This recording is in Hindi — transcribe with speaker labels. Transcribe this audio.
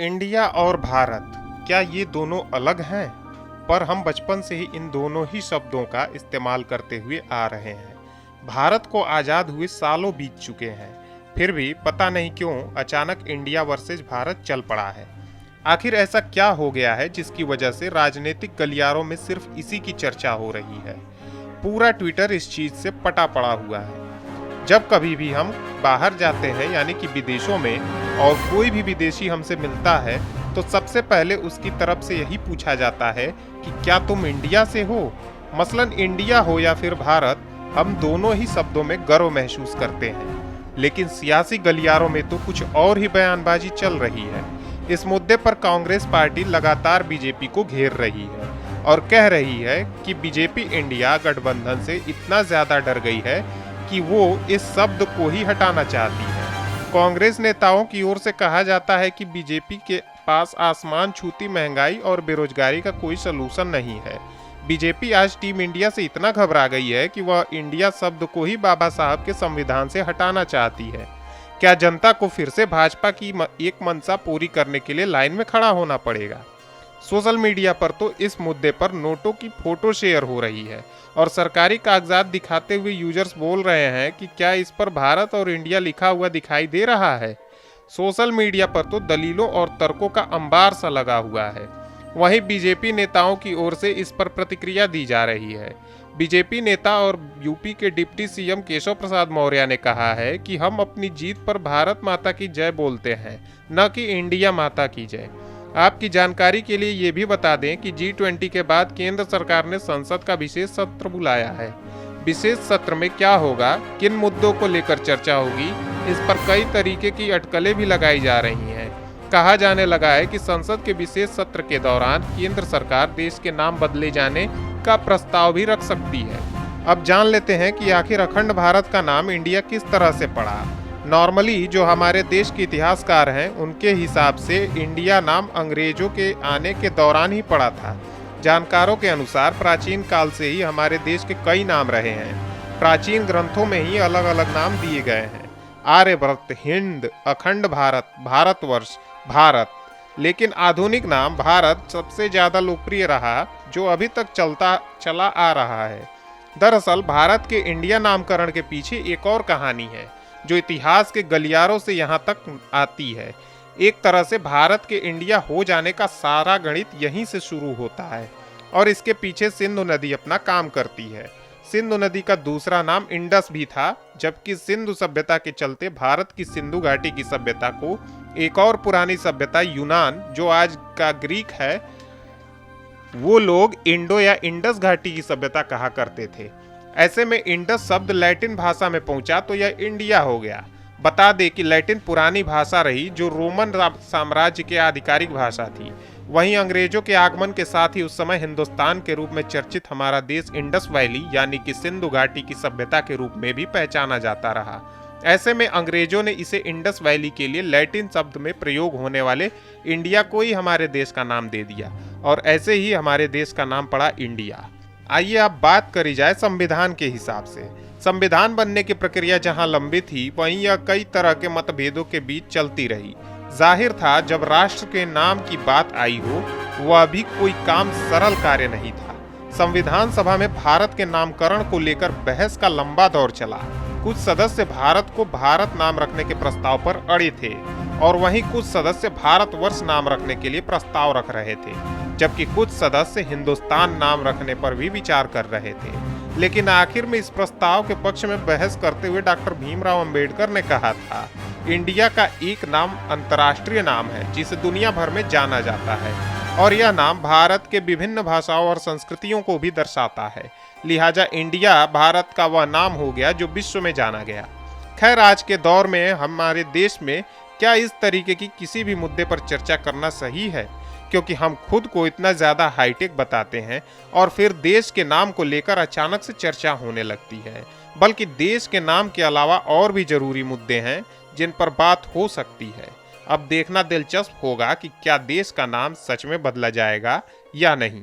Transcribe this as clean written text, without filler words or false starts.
Speaker 1: इंडिया और भारत, क्या ये दोनों अलग हैं? पर हम बचपन से ही इन दोनों ही शब्दों का इस्तेमाल करते हुए आ रहे हैं। भारत को आज़ाद हुए सालों बीत चुके हैं, फिर भी पता नहीं क्यों अचानक इंडिया वर्सेस भारत चल पड़ा है। आखिर ऐसा क्या हो गया है जिसकी वजह से राजनीतिक गलियारों में सिर्फ इसी की चर्चा हो रही है? पूरा ट्विटर इस चीज से पटा पड़ा हुआ है। जब कभी भी हम बाहर जाते हैं यानी कि विदेशों में, और कोई भी विदेशी हमसे मिलता है तो सबसे पहले उसकी तरफ से यही पूछा जाता है कि क्या तुम इंडिया से हो। मसलन इंडिया हो या फिर भारत, हम दोनों ही शब्दों में गर्व महसूस करते हैं। लेकिन सियासी गलियारों में तो कुछ और ही बयानबाजी चल रही है। इस मुद्दे पर कांग्रेस पार्टी लगातार बीजेपी को घेर रही है और कह रही है कि बीजेपी इंडिया गठबंधन से इतना ज्यादा डर गई है कि वो इस शब्द को ही हटाना चाहती है। कांग्रेस नेताओं की ओर से कहा जाता है कि बीजेपी के पास आसमान छूती महंगाई और बेरोजगारी का कोई सलूशन नहीं है। बीजेपी आज टीम इंडिया से इतना घबरा गई है कि वह इंडिया शब्द को ही बाबा साहब के संविधान से हटाना चाहती है। क्या जनता को फिर से भाजपा की एक मंशा पूरी करने के लिए लाइन में खड़ा होना पड़ेगा? सोशल मीडिया पर तो इस मुद्दे पर नोटों की फोटो शेयर हो रही है और सरकारी कागजात दिखाते हुए यूजर्स बोल रहे हैं कि क्या इस पर भारत और इंडिया लिखा हुआ दिखाई दे रहा है। सोशल मीडिया पर तो दलीलों और तर्कों का अंबार सा लगा हुआ है। वहीं बीजेपी नेताओं की ओर से इस पर प्रतिक्रिया दी जा रही है। बीजेपी नेता और यूपी के डिप्टी सीएम केशव प्रसाद मौर्य ने कहा है कि हम अपनी जीत पर भारत माता की जय बोलते हैं, न कि इंडिया माता की जय। आपकी जानकारी के लिए ये भी बता दें कि G20 के बाद केंद्र सरकार ने संसद का विशेष सत्र बुलाया है। विशेष सत्र में क्या होगा, किन मुद्दों को लेकर चर्चा होगी, इस पर कई तरीके की अटकलें भी लगाई जा रही हैं। कहा जाने लगा है कि संसद के विशेष सत्र के दौरान केंद्र सरकार देश के नाम बदले जाने का प्रस्ताव भी रख सकती है। अब जान लेते हैं कि आखिर अखंड भारत का नाम इंडिया किस तरह से पड़ा। नॉर्मली जो हमारे देश के इतिहासकार हैं उनके हिसाब से इंडिया नाम अंग्रेजों के आने के दौरान ही पड़ा था। जानकारों के अनुसार प्राचीन काल से ही हमारे देश के कई नाम रहे हैं। प्राचीन ग्रंथों में ही अलग अलग नाम दिए गए हैं: आर्यव्रत, हिंद, अखंड भारत, भारतवर्ष, भारत। लेकिन आधुनिक नाम भारत सबसे ज्यादा लोकप्रिय रहा, जो अभी तक चला आ रहा है। दरअसल भारत के इंडिया नामकरण के पीछे एक और कहानी है जो इतिहास के गलियारों से यहाँ तक आती है। एक तरह से भारत के इंडिया हो जाने का सारा गणित यहीं से शुरू होता है और इसके पीछे सिंधु नदी अपना काम करती है। सिंधु नदी का दूसरा नाम इंडस भी था, जबकि सिंधु सभ्यता के चलते भारत की सिंधु घाटी की सभ्यता को एक और पुरानी सभ्यता यूनान, जो आज का ग्रीक है, वो लोग इंडो या इंडस घाटी की सभ्यता कहा करते थे। ऐसे में इंडस शब्द लैटिन भाषा में पहुंचा तो यह इंडिया हो गया। बता दें कि लैटिन पुरानी भाषा रही जो रोमन साम्राज्य की आधिकारिक भाषा थी। वहीं अंग्रेजों के आगमन के साथ ही उस समय हिंदुस्तान के रूप में चर्चित हमारा देश इंडस वैली यानी कि सिंधु घाटी की सभ्यता के रूप में भी पहचाना जाता रहा। ऐसे में अंग्रेजों ने इसे इंडस वैली के लिए लैटिन शब्द में प्रयोग होने वाले इंडिया को ही हमारे देश का नाम दे दिया और ऐसे ही हमारे देश का नाम पड़ा इंडिया। आइए अब बात करी जाए संविधान के हिसाब से। संविधान बनने की प्रक्रिया जहां लंबी थी, वहीं यह कई तरह के मतभेदों के बीच चलती रही। जाहिर था जब राष्ट्र के नाम की बात आई हो, वह भी कोई काम सरल कार्य नहीं था। संविधान सभा में भारत के नामकरण को लेकर बहस का लंबा दौर चला। कुछ सदस्य भारत को भारत नाम रखने के प्रस्ताव पर अड़े थे और वहीं कुछ सदस्य भारतवर्ष नाम रखने के लिए प्रस्ताव रख रहे थे, जबकि कुछ सदस्य हिंदुस्तान नाम रखने पर भी विचार कर रहे थे। लेकिन आखिर में इस प्रस्ताव के पक्ष में बहस करते हुए डॉक्टर भीमराव अंबेडकर ने कहा था, इंडिया का एक नाम अंतर्राष्ट्रीय नाम है जिसे दुनिया भर में जाना जाता है और यह नाम भारत के विभिन्न भाषाओं और संस्कृतियों को भी दर्शाता है। लिहाजा इंडिया भारत का वह नाम हो गया जो विश्व में जाना गया। खैर, आज के दौर में हमारे देश में क्या इस तरीके की किसी भी मुद्दे पर चर्चा करना सही है? क्योंकि हम खुद को इतना ज्यादा हाईटेक बताते हैं और फिर देश के नाम को लेकर अचानक से चर्चा होने लगती है। बल्कि देश के नाम के अलावा और भी जरूरी मुद्दे हैं जिन पर बात हो सकती है। अब देखना दिलचस्प होगा कि क्या देश का नाम सच में बदला जाएगा या नहीं।